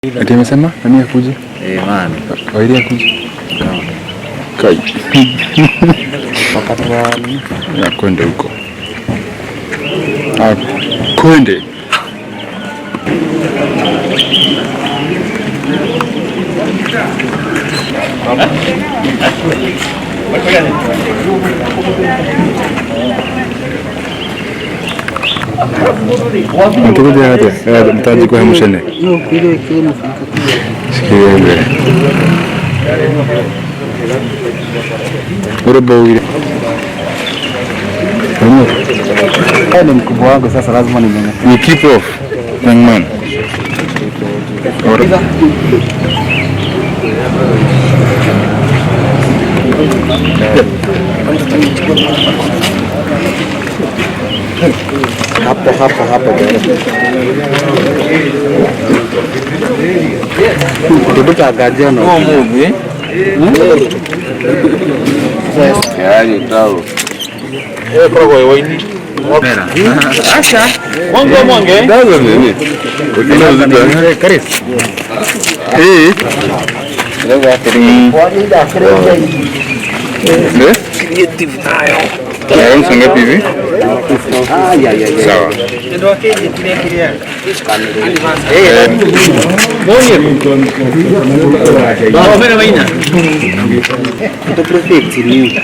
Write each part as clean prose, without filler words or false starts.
Ati amesema nani akuje? Man. Waili akuje? Kai. Wakati wa Ya kwende huko. Kwende. Mtukuja hata mtaji kwa mshene. no kile Sikiwe. Urebo ile. ni mkubwa wangu sasa lazima ninyonge. You keep off, young man. Hapo Kibuta gajeno. Mume. Yaani tao. Kwa waini. Mera. Asha. Mwange. Dawa mimi. Ukina Chris. Leo atiri. Creative nayo. Leo songa pivi. Ya. Sawa. Ndio kile kile. Ndio mera maina. Ito perfect ni.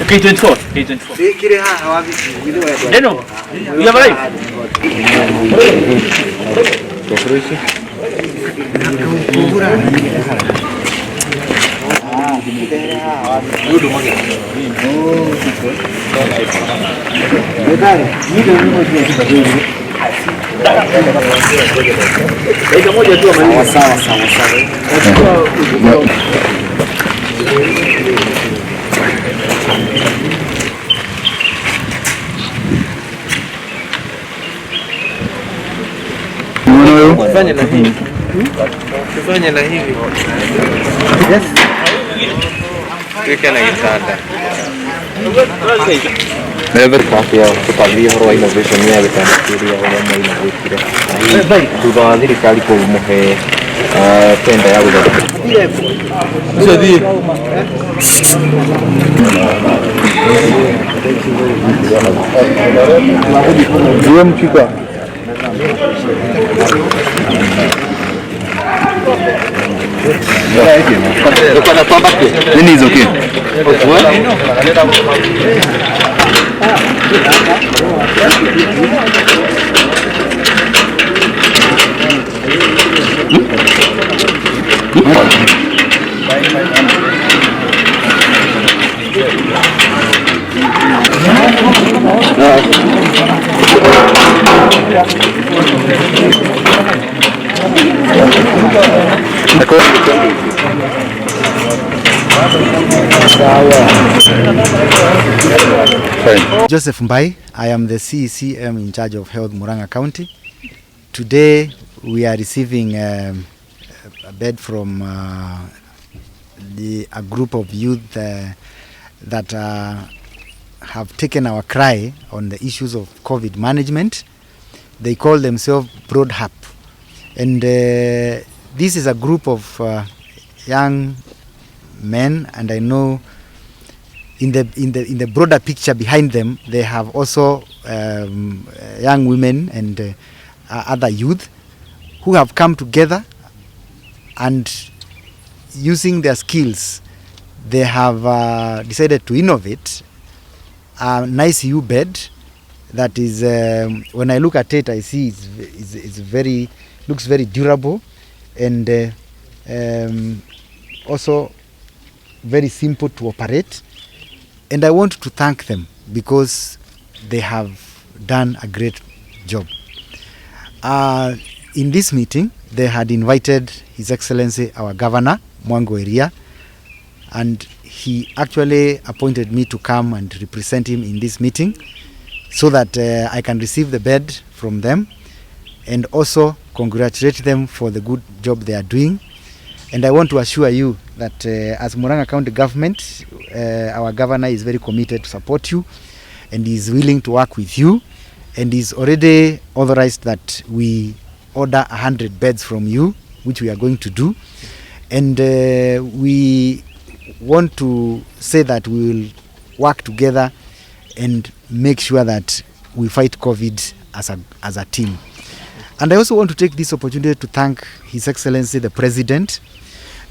K24. Neno. Ya bali. Sawa. Tufanye na hivi. Yes. Tuweke na kitanda. Never Kafia tukavia horo innovation ya bitafikiria wala mwa innovation. Tuba thirikari ko muhe tenda ya gutha. Jadi dia mchika. Nini hizo kile? Joseph Mbai, I am the CECM in charge of health Murang'A County. Today we are receiving a bed from a group of youth that have taken our cry on the issues of COVID management. They call themselves Broadhap, and this is a group of young men, and I know in the broader picture behind them they have also young women and other youth who have come together, and using their skills they have decided to innovate a nice U bed that is when I look at it I see it's looks very durable and also very simple to operate, and I want to thank them because they have done a great job. In this meeting they had invited His Excellency our Governor Murang'A, and he actually appointed me to come and represent him in this meeting so that I can receive the bed from them and also congratulate them for the good job they are doing. And I want to assure you that as Murang'A County government, our governor is very committed to support you and is willing to work with you, and is already authorized that we order 100 beds from you, which we are going to do. And we want to say that we will work together and make sure that we fight COVID as a team. And I also want to take this opportunity to thank His Excellency the President,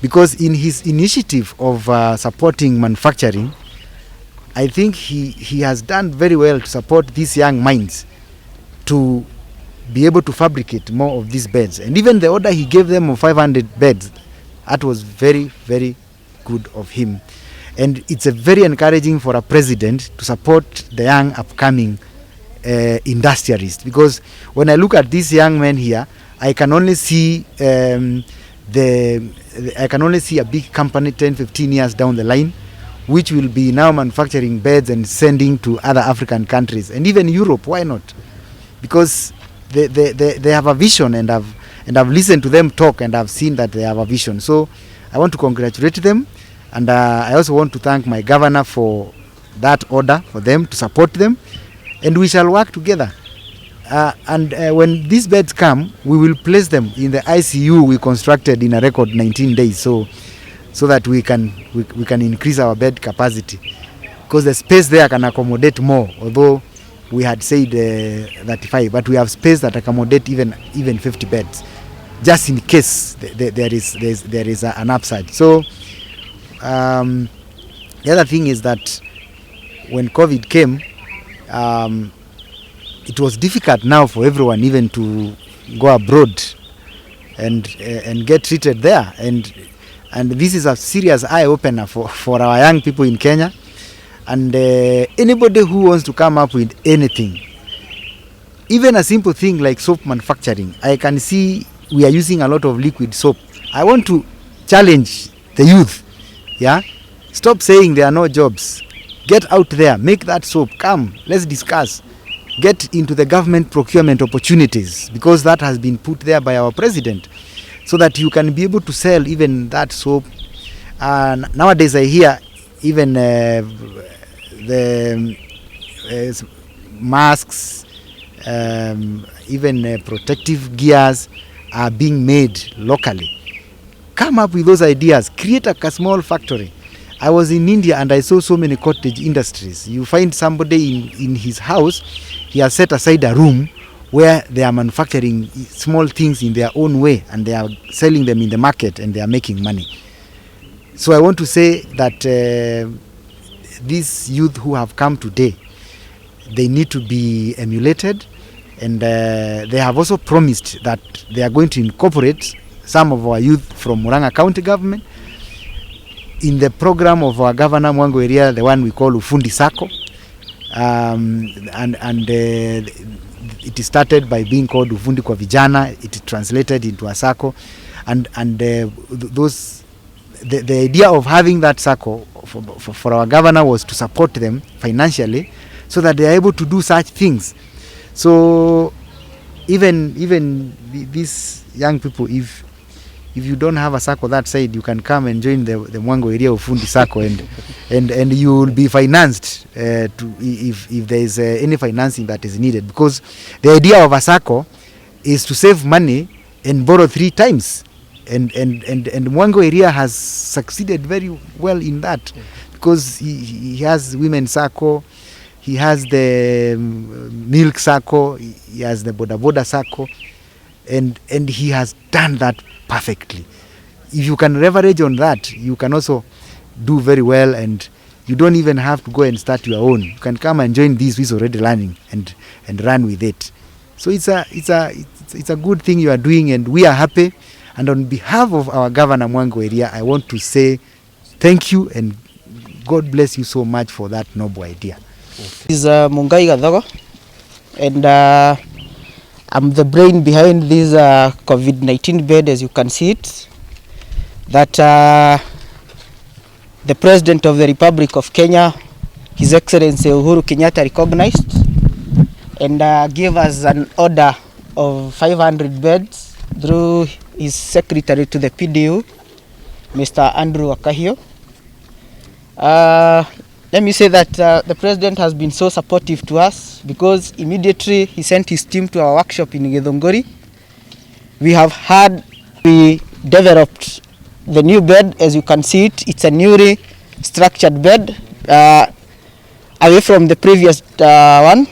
because in his initiative of supporting manufacturing, I think he has done very well to support these young minds to be able to fabricate more of these beds. And even the order he gave them of 500 beds, that was very, very good of him. And it's a very encouraging for a president to support the young upcoming industrialists, because when I look at these young men here, I can only see I can only see a big company 10-15 years down the line, which will be now manufacturing beds and sending to other African countries and even Europe. Why not? Because they have a vision, and I've listened to them talk, and I've seen that they have a vision. So I want to congratulate them, and I also want to thank my governor for that order for them to support them, and we shall work together. When these beds come, we will place them in the ICU we constructed in a record 19 days, so that we can increase our bed capacity, because the space there can accommodate more, although we had said 35, but we have space that accommodate even 50 beds, just in case there is an upside. So the other thing is that when COVID came, it was difficult now for everyone even to go abroad and get treated there, and this is a serious eye opener for our young people in Kenya. And anybody who wants to come up with anything, even a simple thing like soap manufacturing, I can see we are using a lot of liquid soap. I want to challenge the youth. Yeah, stop saying there are no jobs. Get out there, make that soap. Come, let's discuss. Get into the government procurement opportunities, because that has been put there by our president, so that you can be able to sell even that soap. Nowadays I hear even the masks, even protective gears are being made locally. Come up with those ideas, create a small factory. I was in India and I saw so many cottage industries. You find somebody in his house, he has set aside a room where they are manufacturing small things in their own way, and they are selling them in the market, and they are making money. So I want to say that these youth who have come today, they need to be emulated, and they have also promised that they are going to incorporate some of our youth from Murang'A County government in the program of our governor Mwango area, the one we call Ufundi Sacco, and it started by being called Ufundi kwa Vijana. It translated into a Sacco, and those the idea of having that Sacco for our governor was to support them financially, so that they are able to do such things. So even these young people, if you don't have a Sacco that side, you can come and join the Mwango area of Fundi Sacco, and you will be financed if there is any financing that is needed, because the idea of a Sacco is to save money and borrow 3 times, and Mwango area has succeeded very well in that, because he has women's Sacco, he has the milk Sacco, he has the boda Sacco, and he has done that perfectly. If you can leverage on that, you can also do very well, and you don't even have to go and start your own. You can come and join these who's already learning and run with it. So it's a good thing you are doing, and we are happy. And on behalf of our governor Mwango area, I want to say thank you, and God bless you so much for that noble idea. This is Mungai Gadhogo, and I'm the brain behind this COVID-19 bed, as you can see it, that the President of the Republic of Kenya, His Excellency Uhuru Kenyatta, recognized and gave us an order of 500 beds through his secretary to the PDU, Mr. Andrew Wakahio. Let me say that the president has been so supportive to us because immediately he sent his team to our workshop in Githunguri. We developed the new bed. As you can see it, it's a newly structured bed away from the previous one.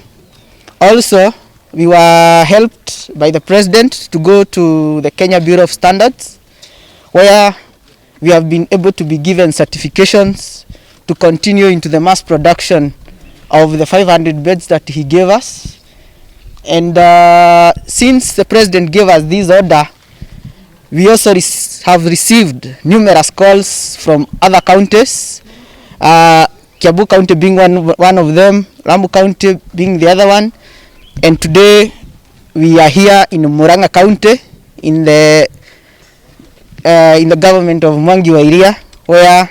Also, we were helped by the president to go to the Kenya Bureau of Standards, where we have been able to be given certifications to continue into the mass production of the 500 beds that he gave us. And since the president gave us this order, we also have received numerous calls from other counties, Kiambu County being one of them, Lamu County being the other one. And today we are here in Murang'A County in the government of Mwangi wa Iria, where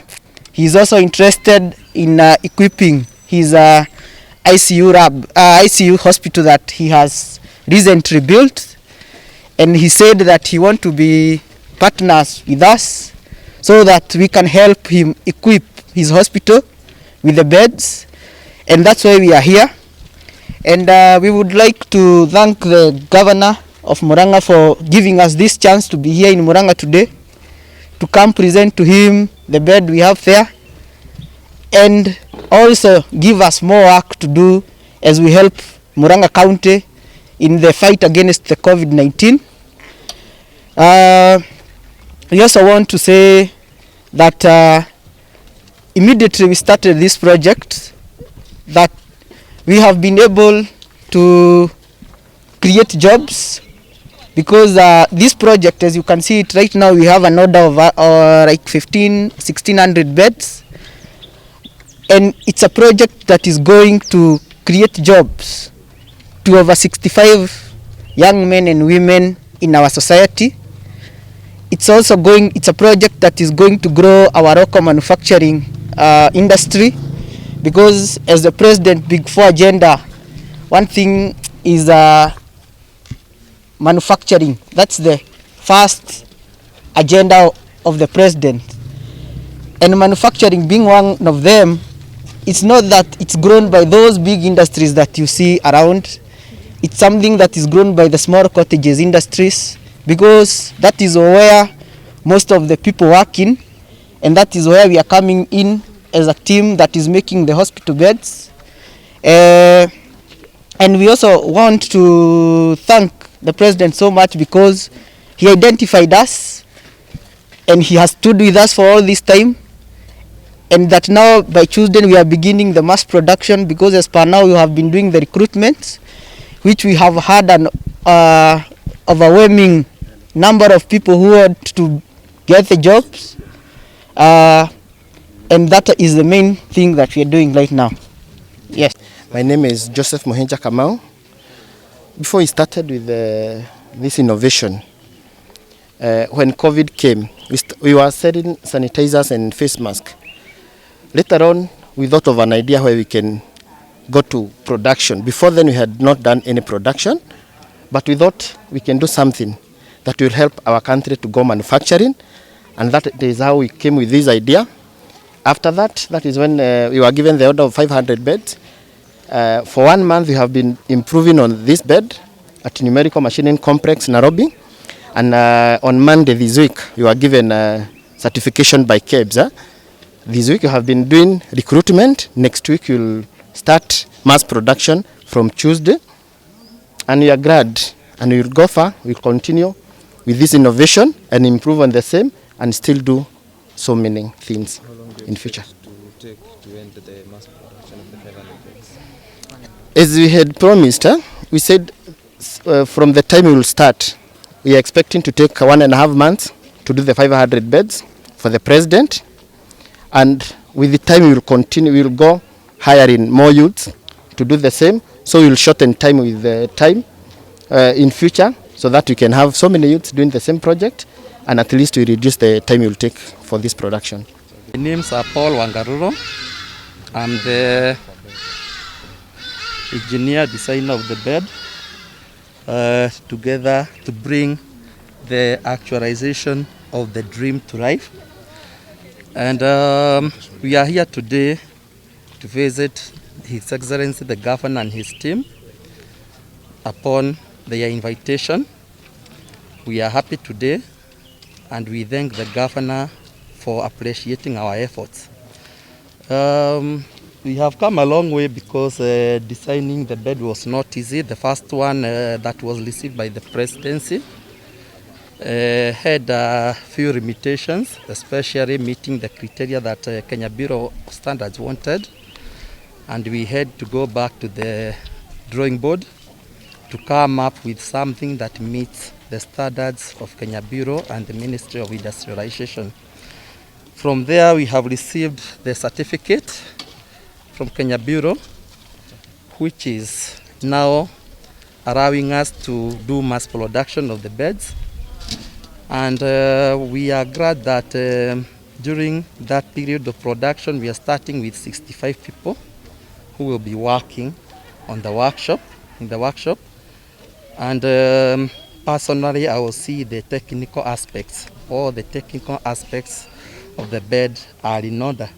he is also interested in equipping his ICU hospital that he has recently built, and he said that he wants to be partners with us so that we can help him equip his hospital with the beds, and that's why we are here. And we would like to thank the governor of Murang'A for giving us this chance to be here in Murang'A today, to come present to him the bed we have there, and also give us more work to do as we help Murang'A County in the fight against the COVID-19. We also want to say that immediately we started this project, that we have been able to create jobs, because this project, as you can see it right now, we have an order of like 1,600 beds, and it's a project that is going to create jobs to over 65 young men and women in our society. It's a project that is going to grow our local manufacturing industry, because as the President Big Four agenda, one thing is manufacturing. That's the first agenda of the President. And manufacturing being one of them, it's not that it's grown by those big industries that you see around. It's something that is grown by the small cottages industries, because that is where most of the people work in, and that is where we are coming in as a team that is making the hospital beds. And we also want to thank the President so much, because he identified us and he has stood with us for all this time, and that now by Tuesday we are beginning the mass production, because as per now we have been doing the recruitment, which we have had an overwhelming number of people who want to get the jobs, and that is the main thing that we are doing right now. Yes. My name is Joseph Mohenja Kamau. Before we started with this innovation, when COVID came, we were selling sanitizers and face masks. Later on, we thought of an idea where we can go to production. Before then, we had not done any production, but we thought we can do something that will help our country to go manufacturing, and that is how we came with this idea. After that, that is when we were given the order of 500 beds. For 1 month, we have been improving on this bed at Numerical Machining Complex, Nairobi. And on Monday this week, we were given certification by KEBS. This week, we have been doing recruitment. Next week, we'll start mass production from Tuesday. And we are glad, and we will go far. We'll continue with this innovation and improve on the same, and still do so many things in future. Take to end the mass production of the 500 beds? As we had promised, we said from the time we will start, we are expecting to take 1.5 months to do the 500 beds for the President, and with the time we will continue, we will go hiring more youths to do the same, so we will shorten time with the time in future, so that we can have so many youths doing the same project, and at least we reduce the time it will take for this production. My names are Paul Wangaruro. I'm the engineer designer of the bed, together to bring the actualization of the dream to life. And we are here today to visit His Excellency the Governor and his team upon their invitation. We are happy today and we thank the Governor for appreciating our efforts. We have come a long way because designing the bed was not easy. The first one that was received by the presidency had a few limitations, especially meeting the criteria that Kenya Bureau of Standards wanted. And we had to go back to the drawing board to come up with something that meets the standards of Kenya Bureau and the Ministry of Industrialization. From there, we have received the certificate from Kenya Bureau, which is now allowing us to do mass production of the beds. And we are glad that during that period of production, we are starting with 65 people who will be working on the workshop, in the workshop. And personally, I will see the technical aspects. All the technical aspects of the bed are in order.